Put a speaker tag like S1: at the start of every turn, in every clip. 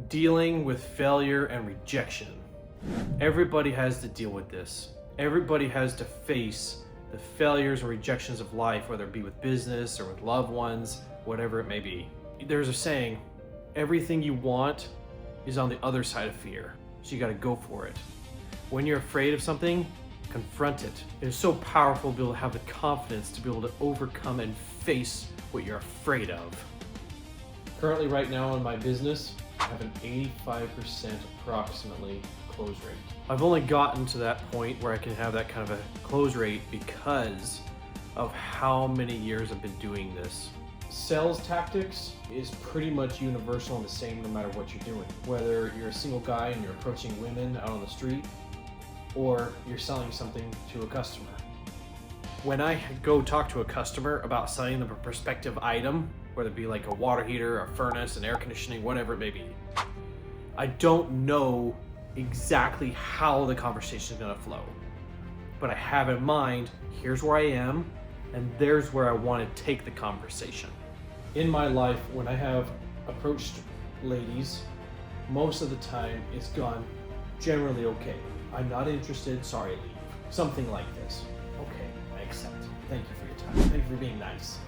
S1: Dealing with failure and rejection. Everybody has to deal with this. Everybody has to face the failures and rejections of life, whether it be with business or with loved ones, whatever it may be. There's a saying, everything you want is on the other side of fear. So you got to go for it. When you're afraid of something, confront it. It is so powerful to be able to have the confidence to be able to overcome and face what you're afraid of. Currently right now in my business, I have an 85% approximately close rate. I've only gotten to that point where I can have that kind of a close rate because of how many years I've been doing this. Sales tactics is pretty much universal and the same no matter what you're doing. Whether you're a single guy and you're approaching women out on the street, or you're selling something to a customer. When I go talk to a customer about selling them a prospective item, whether it be like a water heater, a furnace, an air conditioning, whatever it may be, I don't know exactly how the conversation is gonna flow. But I have in mind, here's where I am, and there's where I want to take the conversation. In my life, when I have approached ladies, most of the time it's gone generally okay. I'm not interested, sorry, leave. Something like this. Okay, I accept. Thank you for your time. Thank you for being nice.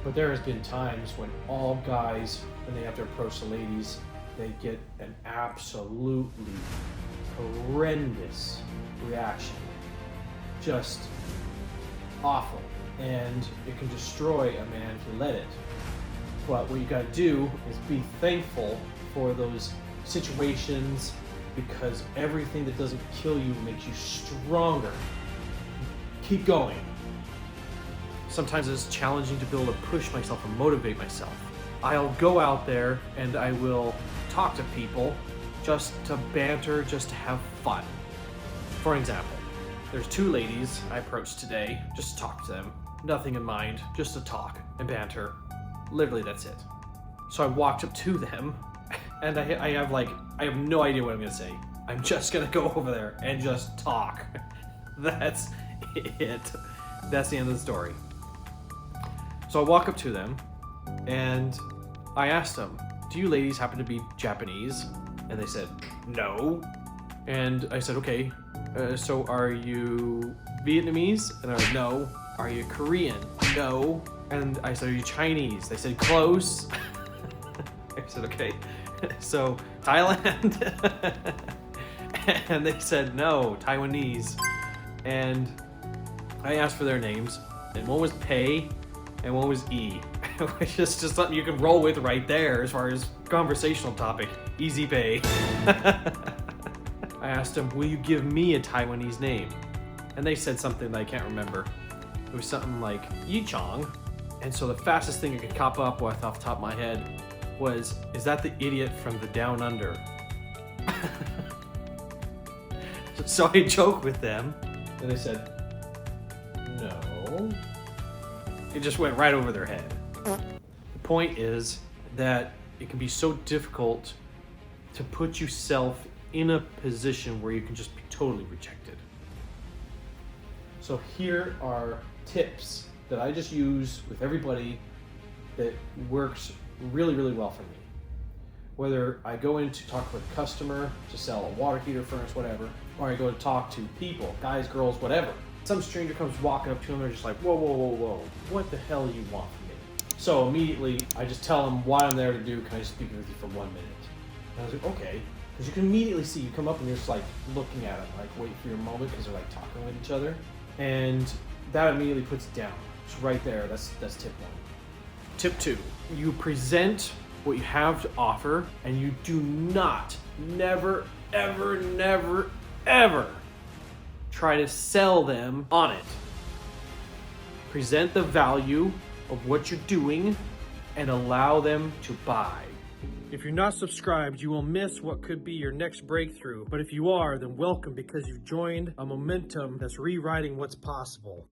S1: But there has been times when all guys, when they have to approach the ladies, they get an absolutely horrendous reaction. Just awful. And it can destroy a man if you let it. But what you gotta do is be thankful for those situations, because everything that doesn't kill you makes you stronger. Keep going. Sometimes it's challenging to be able to push myself and motivate myself. I'll go out there and I will talk to people just to banter, just to have fun. For example, there's two ladies I approached today just to talk to them. Nothing in mind, just to talk and banter. Literally, that's it. So I walked up to them and I have no idea what I'm gonna say. I'm just gonna go over there and just talk. That's it. That's the end of the story. So I walk up to them and I asked them, do you ladies happen to be Japanese? And they said, no. And I said, okay, so are you Vietnamese? And they're like, no. Are you Korean? No. And I said, are you Chinese? They said, close. I said, okay. So Thailand? And they said no, Taiwanese. And I asked for their names, and one was Pei and one was E, which is just something you can roll with right there as far as conversational topic. Easy Pei. I asked them, will you give me a Taiwanese name? And they said something that I can't remember. It was something like Yichong. And so the fastest thing I could cop up with off the top of my head was, is that the idiot from the Down Under? So I joked with them, and they said, no. It just went right over their head. The point is that it can be so difficult to put yourself in a position where you can just be totally rejected. So here are tips that I just use with everybody that works really, really well for me. Whether I go in to talk with a customer to sell a water heater, furnace, whatever, or I go to talk to people, guys, girls, whatever. Some stranger comes walking up to them, they're just like, whoa, whoa, whoa, whoa, what the hell do you want from me? So immediately, I just tell them what I'm there to do. Can I speak with you for 1 minute? And I was like, okay. Because you can immediately see, you come up and you're just like looking at them, like wait for your moment, because they're like talking with each other. And that immediately puts it down. It's right there, that's tip one. Tip two, you present what you have to offer, and you do not, never, ever, never, ever try to sell them on it. Present the value of what you're doing and allow them to buy. If you're not subscribed, you will miss what could be your next breakthrough. But if you are, then welcome, because you've joined a momentum that's rewriting what's possible.